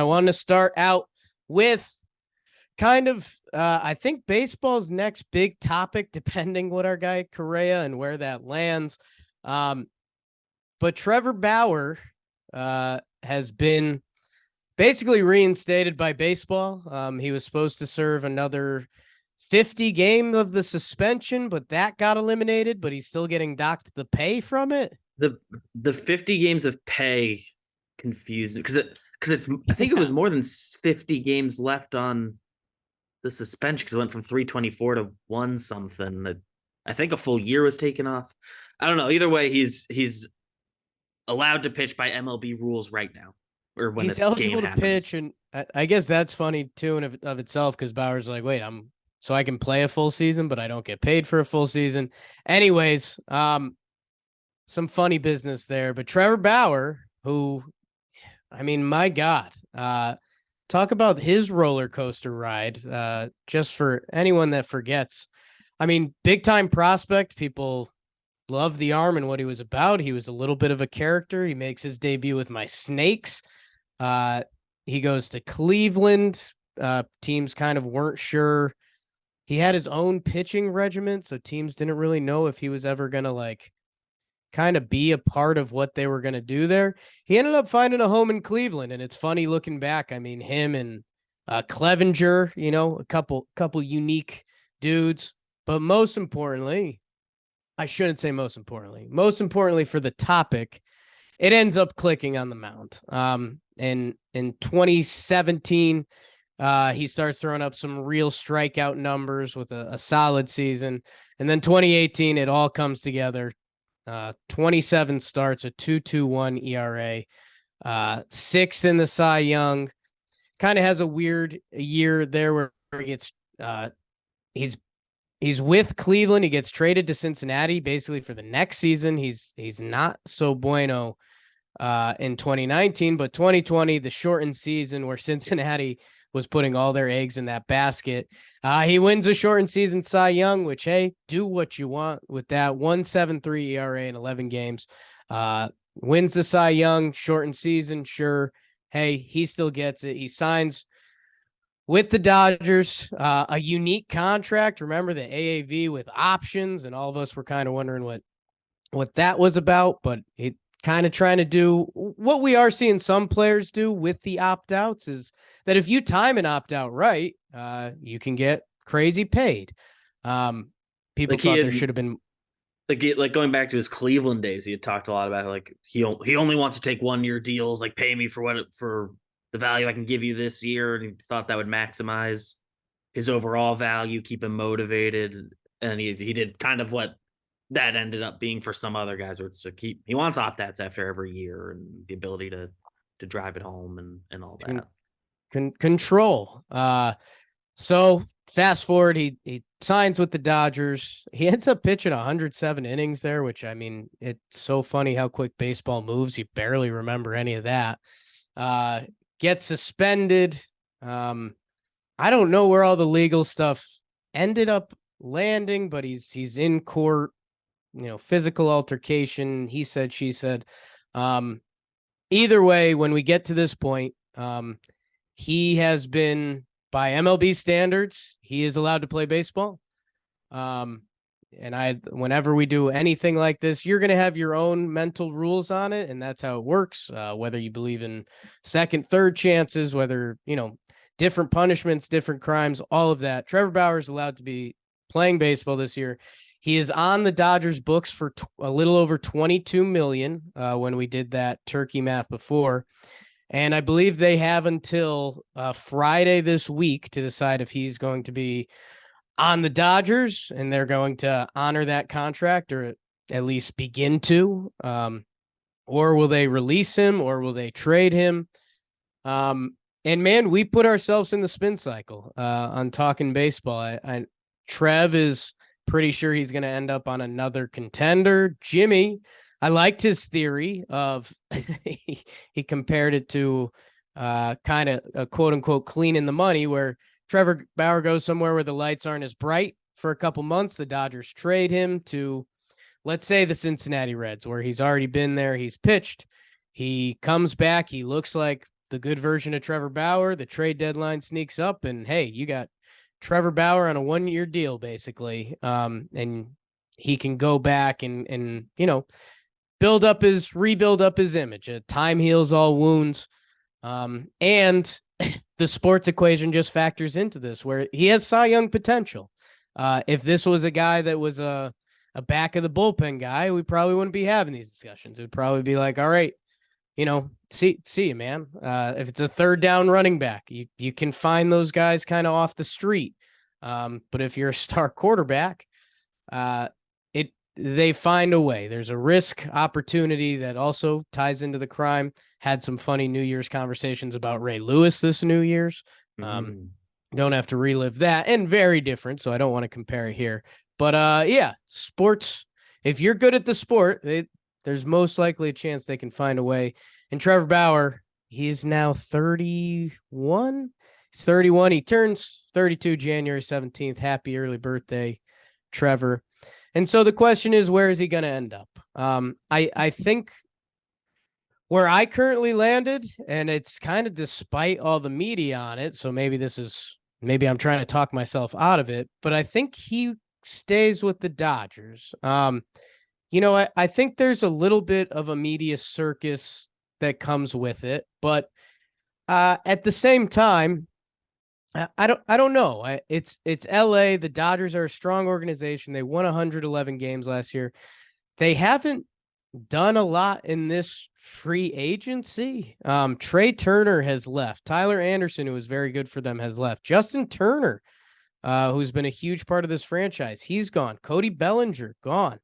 I want to start out with kind of, I think baseball's next big topic, depending what our guy Correa and where that lands. But Trevor Bauer has been basically reinstated by baseball. He was supposed to serve another 50 game of the suspension, but that got eliminated, but he's still getting docked the pay from it. The 50 games of pay confusing because it's I think it was more than 50 games left on the suspension because it went from 324 to one something. I think a full year was taken off. I don't know. Either way, he's allowed to pitch by MLB rules right now, or when He's the game eligible to pitch, happens. and I guess that's funny too in of itself because Bauer's like, wait, so I can play a full season, but I don't get paid for a full season. Anyways, some funny business there. But Trevor Bauer, who, I mean, my God, talk about his roller coaster ride. Just for anyone that forgets, I mean, big time prospect. People love the arm and what he was about. He was a little bit of a character. He makes his debut with my Snakes. He goes to Cleveland. Teams kind of weren't sure. He had his own pitching regimen, so teams didn't really know if he was ever going to kind of be a part of what they were going to do there. He ended up finding a home in Cleveland, and it's funny looking back. I mean, him and Clevenger, a couple unique dudes, but most importantly, I shouldn't say most importantly for the topic, it ends up clicking on the mound. And in 2017, he starts throwing up some real strikeout numbers with a solid season. And then 2018, it all comes together. 27 starts, a 2.21 ERA, sixth in the Cy Young. Kind of has a weird year there where he gets he's with Cleveland. He gets traded to Cincinnati basically for the next season. He's not so bueno in 2019, but 2020, the shortened season where Cincinnati was putting all their eggs in that basket. He wins a shortened season Cy Young, which, hey, do what you want with that. 1.73 ERA in 11 games. Wins the Cy Young, shortened season, sure. Hey, he still gets it. He signs with the Dodgers, a unique contract. Remember the AAV with options, and all of us were kind of wondering what that was about, but it kind of trying to do what we are seeing some players do with the opt-outs is that if you time an opt-out right, you can get crazy paid. People thought there should have been like going back to his Cleveland days. He had talked a lot about like he only wants to take 1 year deals, like pay me for the value I can give you this year, and he thought that would maximize his overall value, keep him motivated, and he did kind of what that ended up being for some other guys, where it's like he wants opt-outs after every year and the ability to drive it home and all that. Control. So fast forward, he signs with the Dodgers. He ends up pitching 107 innings there, which, I mean, it's so funny how quick baseball moves. You barely remember any of that. Gets suspended. I don't know where all the legal stuff ended up landing, but he's in court. Physical altercation, he said, she said. Either way, when we get to this point, he has been, by MLB standards, he is allowed to play baseball. And whenever we do anything like this, you're going to have your own mental rules on it, and that's how it works. Whether you believe in second, third chances, whether, different punishments, different crimes, all of that. Trevor Bauer is allowed to be playing baseball this year. He is on the Dodgers books for a little over $22 million when we did that turkey math before. And I believe they have until Friday this week to decide if he's going to be on the Dodgers, and they're going to honor that contract, or at least begin to, or will they release him, or will they trade him? And man, we put ourselves in the spin cycle on talking baseball. Trev is pretty sure he's going to end up on another contender. Jimmy, I liked his theory of he compared it to kind of a quote unquote cleaning the money, where Trevor Bauer goes somewhere where the lights aren't as bright for a couple months. The Dodgers trade him to, let's say, the Cincinnati Reds, where he's already been there. He's pitched. He comes back. He looks like the good version of Trevor Bauer. The trade deadline sneaks up, and hey, you got Trevor Bauer on a 1-year deal, basically. And he can go back and rebuild up his image. Time heals all wounds. And the sports equation just factors into this, where he has Cy Young potential. If this was a guy that was a back of the bullpen guy, we probably wouldn't be having these discussions. It would probably be like, all right, see you, man. If it's a third down running back, you can find those guys kind of off the street. But if you're a star quarterback, they find a way. There's a risk opportunity that also ties into the crime. Had some funny New Year's conversations about Ray Lewis this New Year's. Don't have to relive that, and very different, so I don't want to compare it here. But yeah, sports, if you're good at the sport, there's most likely a chance they can find a way. And Trevor Bauer, he's now 31. He's 31. He turns 32 January 17th. Happy early birthday, Trevor. And so the question is, where is he going to end up? I think where I currently landed, and it's kind of despite all the media on it, so maybe I'm trying to talk myself out of it, but I think he stays with the Dodgers. I think there's a little bit of a media circus that comes with it, but at the same time, I don't know. It's LA. The Dodgers are a strong organization. They won 111 games last year. They haven't done a lot in this free agency. Trey Turner has left. Tyler Anderson, who was very good for them, has left. Justin Turner, who's been a huge part of this franchise, he's gone. Cody Bellinger, gone.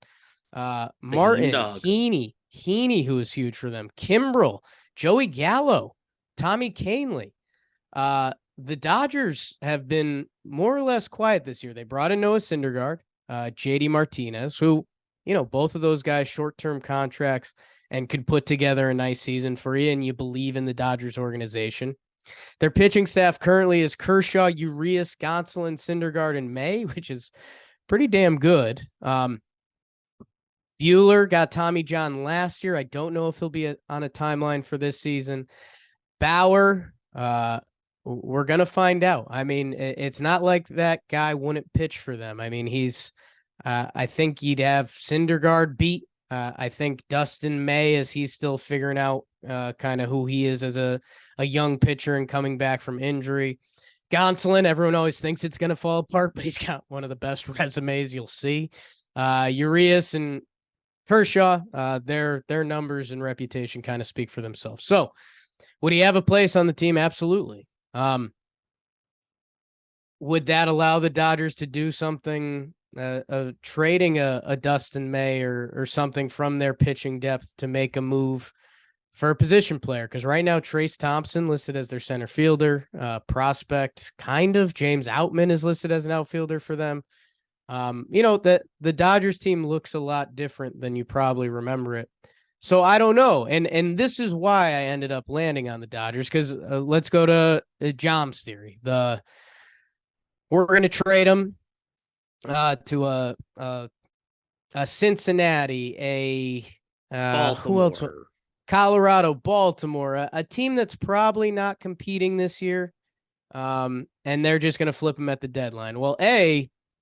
Martin Heaney, who was huge for them. Kimbrel, Joey Gallo, Tommy Kahnle. The Dodgers have been more or less quiet this year. They brought in Noah Syndergaard, JD Martinez, who, both of those guys, short-term contracts, and could put together a nice season for you, and you believe in the Dodgers organization. Their pitching staff currently is Kershaw, Urias, Gonsolin, Syndergaard, and May, which is pretty damn good. Buehler got Tommy John last year. I don't know if he'll be on a timeline for this season. Bauer, we're going to find out. I mean, it's not like that guy wouldn't pitch for them. I mean, I think you'd have Syndergaard beat. I think Dustin May, as he's still figuring out kind of who he is as a young pitcher and coming back from injury. Gonsolin, everyone always thinks it's going to fall apart, but he's got one of the best resumes you'll see. Urias and Kershaw, their numbers and reputation kind of speak for themselves. So would he have a place on the team? Absolutely. Would that allow the Dodgers to do something, trading a Dustin May or something from their pitching depth to make a move for a position player? Because right now, Trace Thompson listed as their center fielder, prospect, kind of. James Outman is listed as an outfielder for them. The Dodgers team looks a lot different than you probably remember it. So I don't know. And this is why I ended up landing on the Dodgers, because let's go to Jom's theory. We're going to trade him to a Cincinnati, who else? Colorado, Baltimore, a team that's probably not competing this year. And they're just going to flip him at the deadline. Well,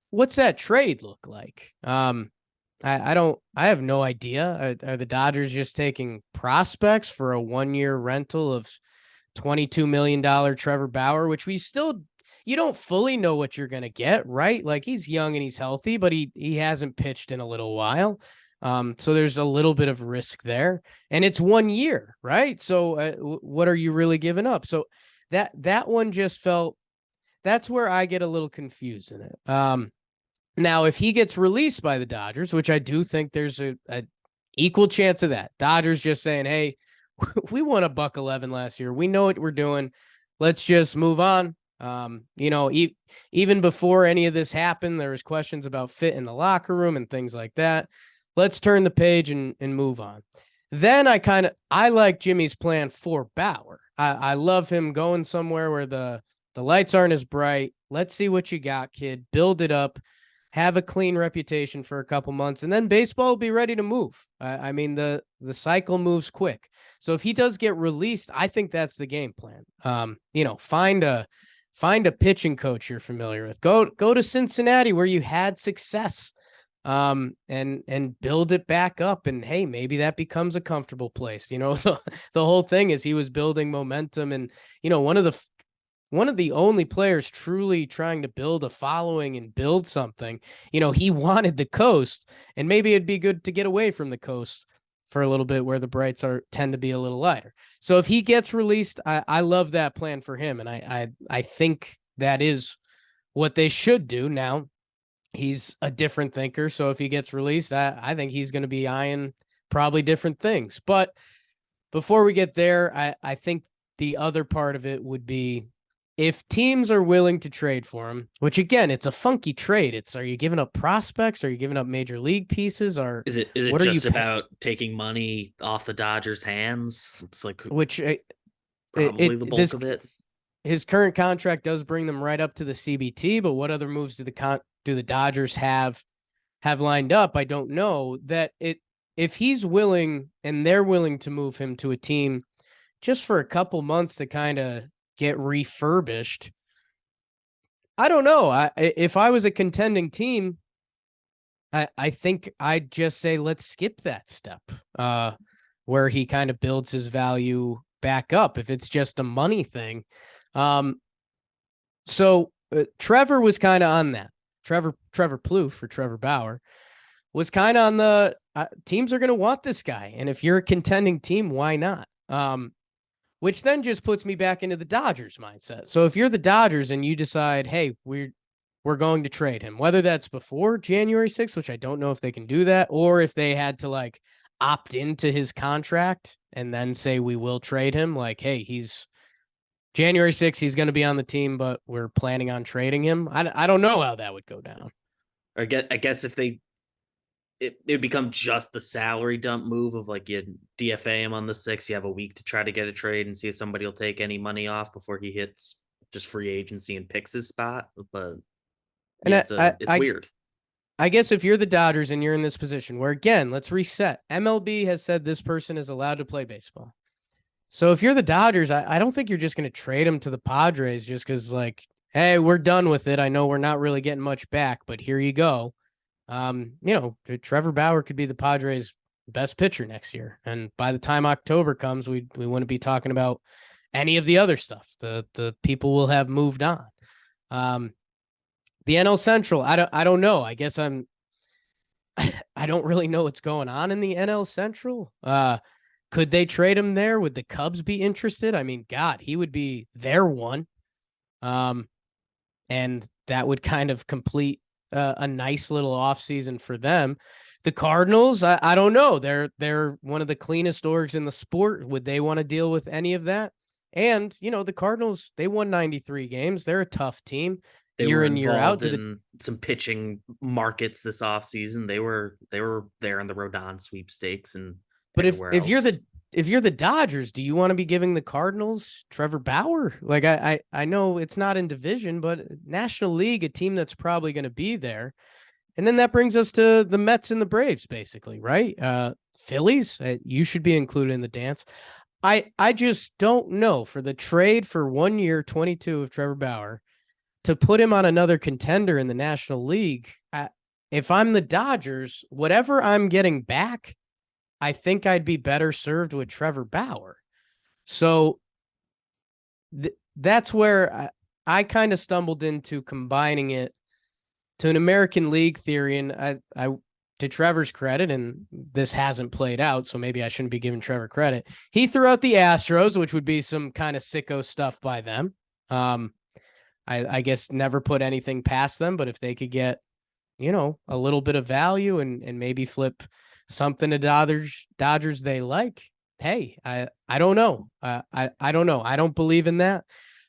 what's that trade look like? I have no idea. Are the Dodgers just taking prospects for a 1-year rental of $22 million Trevor Bauer, which you don't fully know what you're going to get, right? Like, he's young and he's healthy, but he hasn't pitched in a little while. So there's a little bit of risk there, and it's 1 year, right? So what are you really giving up? So that one just felt, that's where I get a little confused in it. Now, if he gets released by the Dodgers, which I do think there's a equal chance of that, Dodgers just saying, hey, we won $111 last year. We know what we're doing. Let's just move on. Even before any of this happened, there was questions about fit in the locker room and things like that. Let's turn the page and move on. Then I like Jimmy's plan for Bauer. I love him going somewhere where the lights aren't as bright. Let's see what you got, kid. Build it up. have a clean reputation for a couple months, and then baseball will be ready to move. I mean, the cycle moves quick. So if he does get released, I think that's the game plan. Find a pitching coach you're familiar with. Go to Cincinnati where you had success. And build it back up. And hey, maybe that becomes a comfortable place. The whole thing is he was building momentum, and one of the only players truly trying to build a following and build something. He wanted the coast, and maybe it'd be good to get away from the coast for a little bit where the brights tend to be a little lighter. So if he gets released, I love that plan for him. And I think that is what they should do. Now, he's a different thinker. So if he gets released, I think he's going to be eyeing probably different things. But before we get there, I think the other part of it would be if teams are willing to trade for him, which again, it's a funky trade. Are you giving up prospects? Are you giving up major league pieces? Or Is it what are just you about taking money off the Dodgers' hands? It's like which probably the bulk this of it. his current contract does bring them right up to the CBT, but what other moves do the Dodgers have lined up? I don't know. If he's willing and they're willing to move him to a team just for a couple months to kind of get refurbished, I don't know. If I was a contending team, I think I'd just say let's skip that step where he kind of builds his value back up if it's just a money thing. So Trevor was kind of on that. Trevor Plouffe for Trevor Bauer was kind of on the teams are going to want this guy. And if you're a contending team, why not? Which then just puts me back into the Dodgers mindset. So if you're the Dodgers and you decide, hey, we're going to trade him, whether that's before January 6th, which I don't know if they can do that, or if they had to like opt into his contract and then say we will trade him, like, hey, he's January 6th, he's going to be on the team, but we're planning on trading him. I don't know how that would go down. Or I guess if it would become just the salary dump move of like you DFA him on the 6th, you have a week to try to get a trade and see if somebody will take any money off before he hits just free agency and picks his spot. But yeah, it's weird. I guess if you're the Dodgers and you're in this position where, again, let's reset. MLB has said this person is allowed to play baseball. So if you're the Dodgers, I don't think you're just going to trade him to the Padres just because, like, hey, we're done with it. I know we're not really getting much back, but here you go. Trevor Bauer could be the Padres' best pitcher next year. And by the time October comes, we wouldn't be talking about any of the other stuff. The people will have moved on. The NL Central, I don't know. I guess I don't really know what's going on in the NL Central. Could they trade him there? Would the Cubs be interested? I mean, God, he would be their one. And that would kind of complete a nice little offseason for them. The Cardinals, I don't know. They're one of the cleanest orgs in the sport. Would they want to deal with any of that? And, the Cardinals, they won 93 games. They're a tough team. They year were in, year out. in some pitching markets this offseason. They were there in the Rodon sweepstakes and but if you're the Dodgers, do you want to be giving the Cardinals Trevor Bauer? Like I know it's not in division, but National League, a team that's probably going to be there. And then that brings us to the Mets and the Braves, basically, right? Phillies, you should be included in the dance. I just don't know for the trade for 1 year, 22 of Trevor Bauer to put him on another contender in the National League. If I'm the Dodgers, whatever I'm getting back, I think I'd be better served with Trevor Bauer. So that's where I kind of stumbled into combining it to an American League theory. And I, to Trevor's credit, and this hasn't played out, so maybe I shouldn't be giving Trevor credit. He threw out the Astros, which would be some kind of sicko stuff by them. I guess never put anything past them, but if they could get, a little bit of value and maybe flip something to Dodgers they like, hey, I don't know. I don't know. I don't believe in that.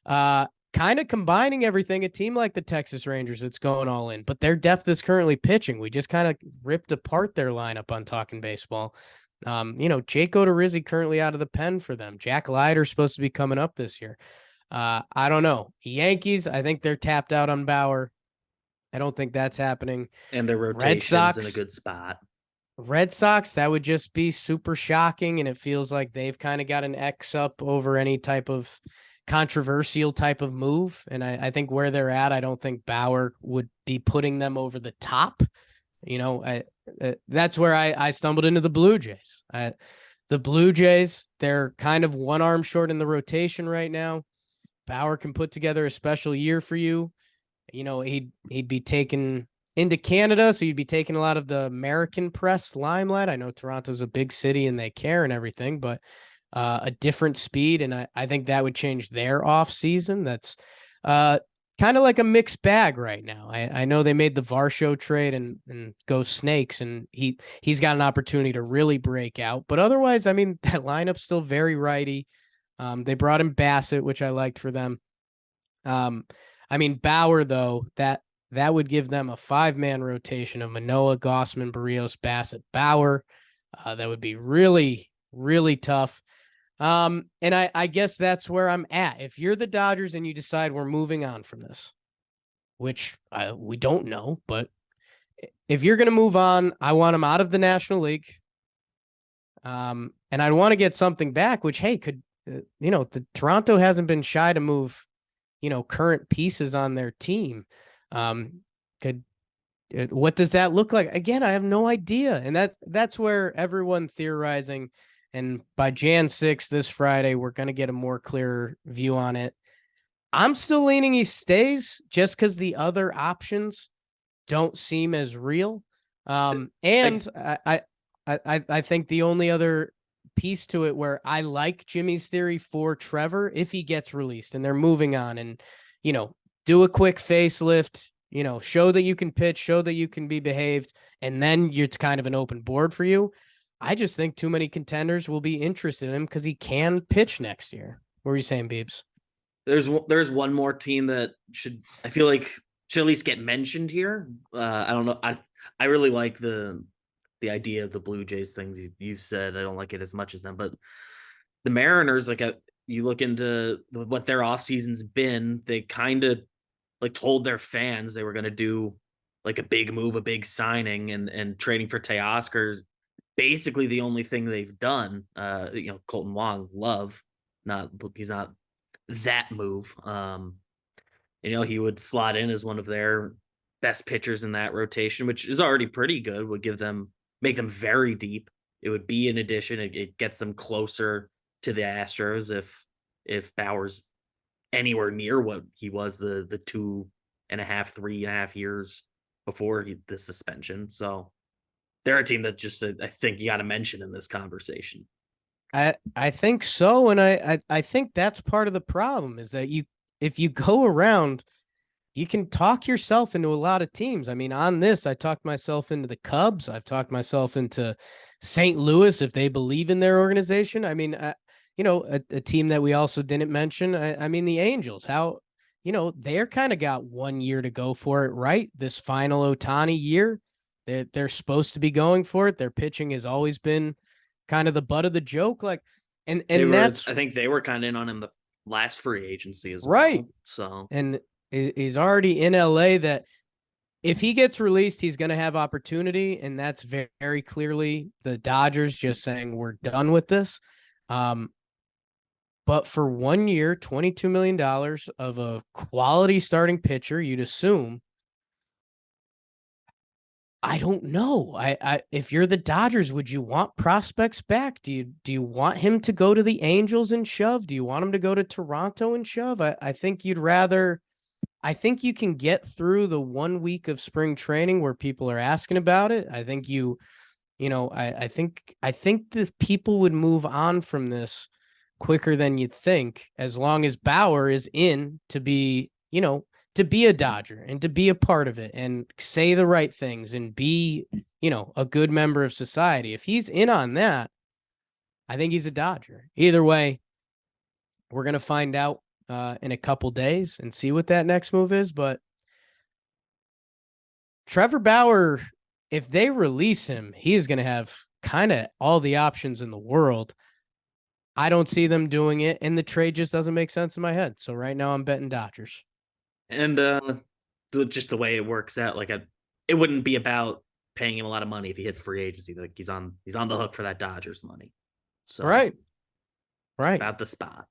Kind of combining everything, a team like the Texas Rangers, it's going all in, but their depth is currently pitching. We just kind of ripped apart their lineup on Talking Baseball. Jake Odorizzi currently out of the pen for them. Jack Leiter's supposed to be coming up this year. I don't know. Yankees, I think they're tapped out on Bauer. I don't think that's happening. And their Red rotation's in a Sox, good spot. Red Sox, that would just be super shocking. And it feels like they've kind of got an X up over any type of controversial type of move. And I think where they're at, I don't think Bauer would be putting them over the top. That's where I stumbled into the Blue Jays. The Blue Jays, they're kind of one arm short in the rotation right now. Bauer can put together a special year for you. He'd be taken into Canada, so you'd be taking a lot of the American press limelight. I know Toronto's a big city and they care and everything, but a different speed, and I think that would change their off season. That's kind of like a mixed bag right now. I know they made the Varsho trade and go Snakes, and he's got an opportunity to really break out. But otherwise, I mean, that lineup's still very righty. They brought in Bassett, which I liked for them. I mean, Bauer, though, that would give them a 5-man rotation of Manoah, Gossman, Barrios, Bassett, Bauer. That would be really, really tough. And I guess that's where I'm at. If you're the Dodgers and you decide we're moving on from this, which we don't know, but if you're going to move on, I want them out of the National League. And I'd want to get something back, which, hey, could, the Toronto hasn't been shy to move, current pieces on their team. What does that look like? Again, I have no idea. And that's where everyone theorizing. And by Jan 6th, this Friday, we're going to get a more clear view on it. I'm still leaning he stays just because the other options don't seem as real. And I think the only other piece to it where I like Jimmy's theory for Trevor, if he gets released and they're moving on and, do a quick facelift, show that you can pitch, show that you can be behaved, and then it's kind of an open board for you. I just think too many contenders will be interested in him because he can pitch next year. What are you saying, Beebs? There's one more team that I feel like should at least get mentioned here. I don't know. I really like the idea of the Blue Jays things you've said. I don't like it as much as them, but the Mariners, like you look into what their off season's been, they kind of like told their fans they were going to do like a big move, a big signing, and trading for Teoscar's basically the only thing they've done. Colton Wong, love, he's not that move. He would slot in as one of their best pitchers in that rotation, which is already pretty good, would make them very deep. It would be an addition. It gets them closer to the Astros if Bauer's anywhere near what he was the 2.5, 3.5 years before the suspension. So they're a team that just I think you got to mention in this conversation. I think so, and I think that's part of the problem is that if you go around, you can talk yourself into a lot of teams. I mean, on this, I talked myself into the Cubs. I've talked myself into St. Louis if they believe in their organization. I mean, a team that we also didn't mention. I mean, the Angels. How they're kind of got 1 year to go for it, right? This final Ohtani year, they're supposed to be going for it. Their pitching has always been kind of the butt of the joke, like, and that's I think they were kind of in on him the last free agency as right. well. So and he's already in LA. That if he gets released, he's going to have opportunity, and that's very, very clearly the Dodgers just saying we're done with this. But for 1 year, $22 million of a quality starting pitcher, you'd assume. I don't know. If you're the Dodgers, would you want prospects back? Do you want him to go to the Angels and shove? Do you want him to go to Toronto and shove? I think you'd rather. I think you can get through the 1 week of spring training where people are asking about it. I think I think the people would move on from this quicker than you'd think, as long as Bauer is in to be, to be a Dodger and to be a part of it and say the right things and be, a good member of society. If he's in on that, I think he's a Dodger. Either way, we're going to find out in a couple days and see what that next move is. But Trevor Bauer, if they release him, he is going to have kind of all the options in the world. I don't see them doing it, and the trade just doesn't make sense in my head. So right now I'm betting Dodgers. And just the way it works out. Like it wouldn't be about paying him a lot of money if he hits free agency. Like he's on the hook for that Dodgers money. So Right. it's Right. about the spot.